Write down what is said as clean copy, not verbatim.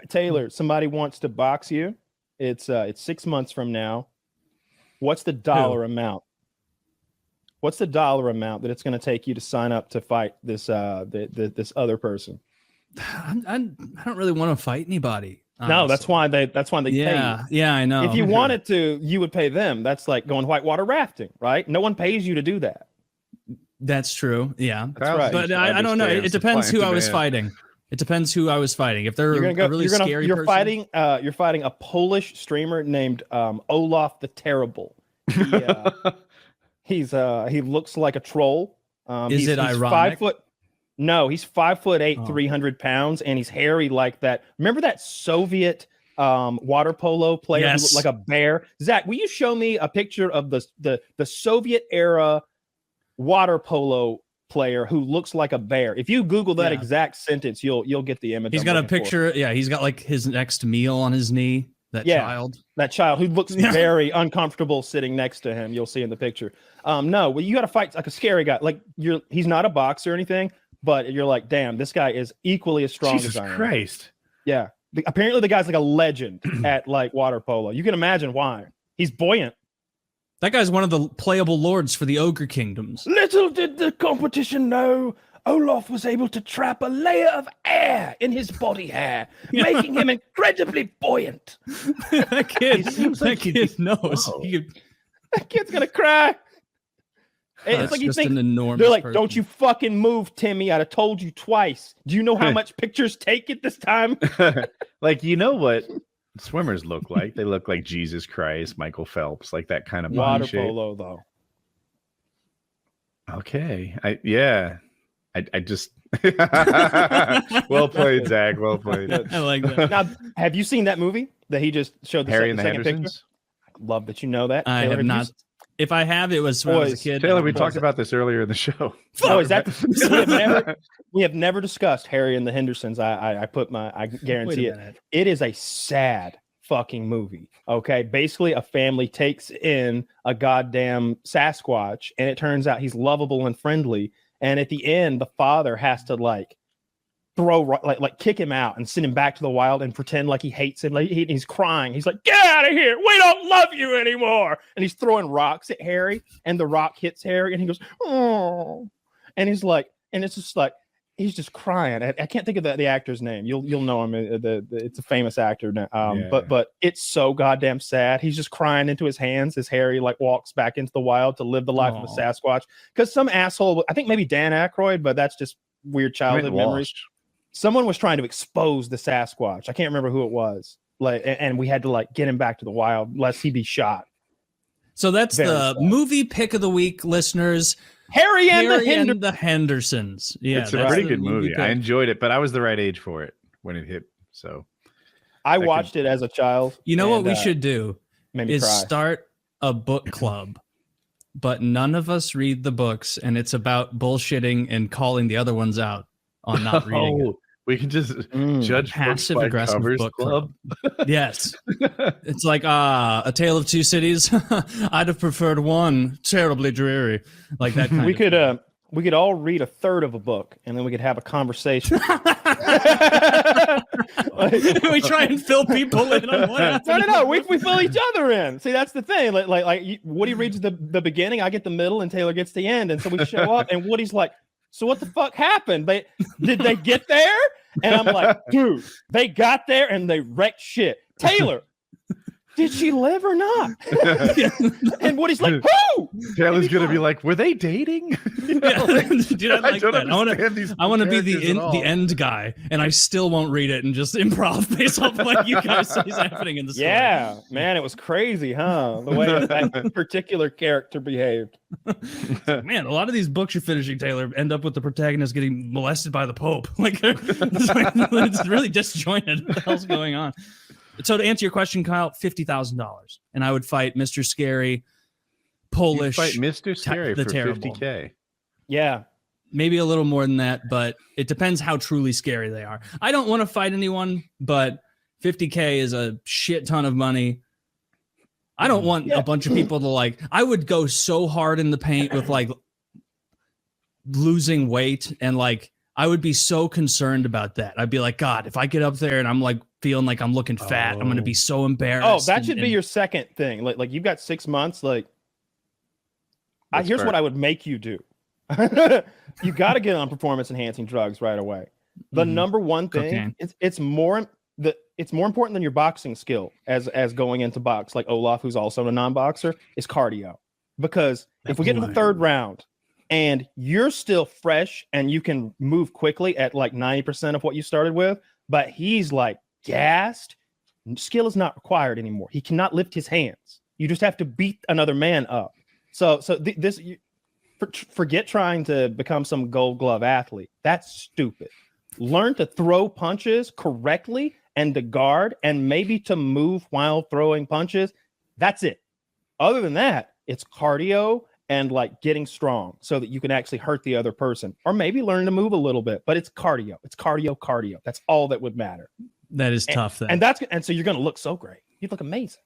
Taylor, somebody wants to box you. It's 6 months from now. What's the dollar amount? What's the dollar amount that it's going to take you to sign up to fight this this other person? I don't really want to fight anybody. Honestly. No, that's why they pay you. Yeah, I know. If you wanted to, you would pay them. That's like going whitewater rafting, right? No one pays you to do that. That's true. Yeah, that's right. But I don't know. It depends who I was fighting. It depends who I was fighting. If they're a really scary person, you're fighting a Polish streamer named Olaf the Terrible. He looks like a troll. Is it ironic? He's 5'8", 300 pounds, and he's hairy like that. Remember that Soviet water polo player who looked like a bear? Zach, will you show me a picture of the Soviet era water polo player who looks like a bear? If you Google that exact sentence, you'll get the image. He's got a picture. Yeah, he's got like his next meal on his knee. That child who looks very uncomfortable sitting next to him. You'll see in the picture. No, well, you got to fight like a scary guy. Like he's not a boxer or anything, but you're like, damn, this guy is equally as strong as I am. Jesus Christ. Yeah. Apparently the guy's like a legend at like water polo. You can imagine why. He's buoyant. That guy's one of the playable lords for the Ogre Kingdoms. Little did the competition know, Olaf was able to trap a layer of air in his body hair, making him incredibly buoyant. That kid knows. That kid's gonna cry. It's like you think, an enormous they're like, person. Don't you fucking move, Timmy. I'd have told you twice. Do you know how much pictures take it this time? Like, you know what swimmers look like? They look like Jesus Christ, Michael Phelps, like that kind of water shape. polo, though. Okay. I just well played, Zach. Well played. I like that. Now, have you seen that movie that he just showed the Harry and the second picture? Hendersons? Love that you know that. I have not. If I have, it was when I was a kid. Taylor, we talked about this earlier in the show. Oh, is that we have never discussed Harry and the Hendersons. I guarantee it. It is a sad fucking movie. Okay. Basically, a family takes in a goddamn Sasquatch, and it turns out he's lovable and friendly. And at the end, the father has to like kick him out and send him back to the wild and pretend like he hates him. Like he's crying. He's like, "Get out of here! We don't love you anymore!" And he's throwing rocks at Harry, and the rock hits Harry, and he goes, "Oh!" And he's like, and it's just like he's just crying. I can't think of the actor's name. You'll know him. It's a famous actor now. But it's so goddamn sad. He's just crying into his hands as Harry like walks back into the wild to live the life of a Sasquatch. Because some asshole, I think maybe Dan Aykroyd, but that's just weird childhood memories. Someone was trying to expose the Sasquatch. I can't remember who it was. Like, and we had to like get him back to the wild lest he be shot. So that's the movie pick of the week, listeners. Harry and the Hendersons. Yeah, it's a pretty good movie. I enjoyed it, but I was the right age for it when it hit. So I watched it as a child. You know what we should do is cry. Start a book club, but none of us read the books, and it's about bullshitting and calling the other ones out on not reading it. We can just judge passive books by aggressive covers book club. Yes. It's like A Tale of Two Cities. I'd have preferred one. Terribly dreary. Like that kind we could all read a third of a book, and then we could have a conversation. We try and fill people in on what No. We fill each other in. See, that's the thing. Like Woody reads the beginning, I get the middle, and Taylor gets the end. And so we show up, and Woody's like, "So what the fuck happened? Did they get there?" And I'm like, "Dude, they got there and they wrecked shit." Taylor, did she live or not? And Woody's like, "Who?" Taylor's gonna be like, "Were they dating?" Dude, I like that. I want to be the end guy, and I still won't read it and just improv based off what you guys say is happening in the story. Yeah, man, it was crazy, huh? The way that particular character behaved. Man, a lot of these books you're finishing, Taylor, end up with the protagonist getting molested by the Pope. It's really disjointed. What the hell's going on? So to answer your question, Kyle, $50,000, and I would fight Mr. Scary, Polish. You'd fight Mr. Scary for terrible. $50K. Yeah, maybe a little more than that, but it depends how truly scary they are. I don't want to fight anyone, but $50K is a shit ton of money. I don't want a bunch of people to like. I would go so hard in the paint with like losing weight and like. I would be so concerned about that. I'd be like, God, if I get up there and I'm like feeling like I'm looking fat, I'm gonna be so embarrassed. Oh, that should be your second thing. Like you've got 6 months. Like, here's what I would make you do. You got to get on performance enhancing drugs right away. The number one thing, it's more important than your boxing skill as going into box, like Olaf, who's also a non-boxer, is cardio. Because if we get to the third round and you're still fresh and you can move quickly at like 90% of what you started with, but he's like gassed, skill is not required anymore. He cannot lift his hands. You just have to beat another man up. Forget trying to become some Gold Glove athlete. That's stupid. Learn to throw punches correctly and to guard and maybe to move while throwing punches. That's it. Other than that, it's cardio and like getting strong so that you can actually hurt the other person, or maybe learn to move a little bit, but it's cardio. It's cardio. That's all that would matter. That is tough. And so you're going to look so great. You look amazing.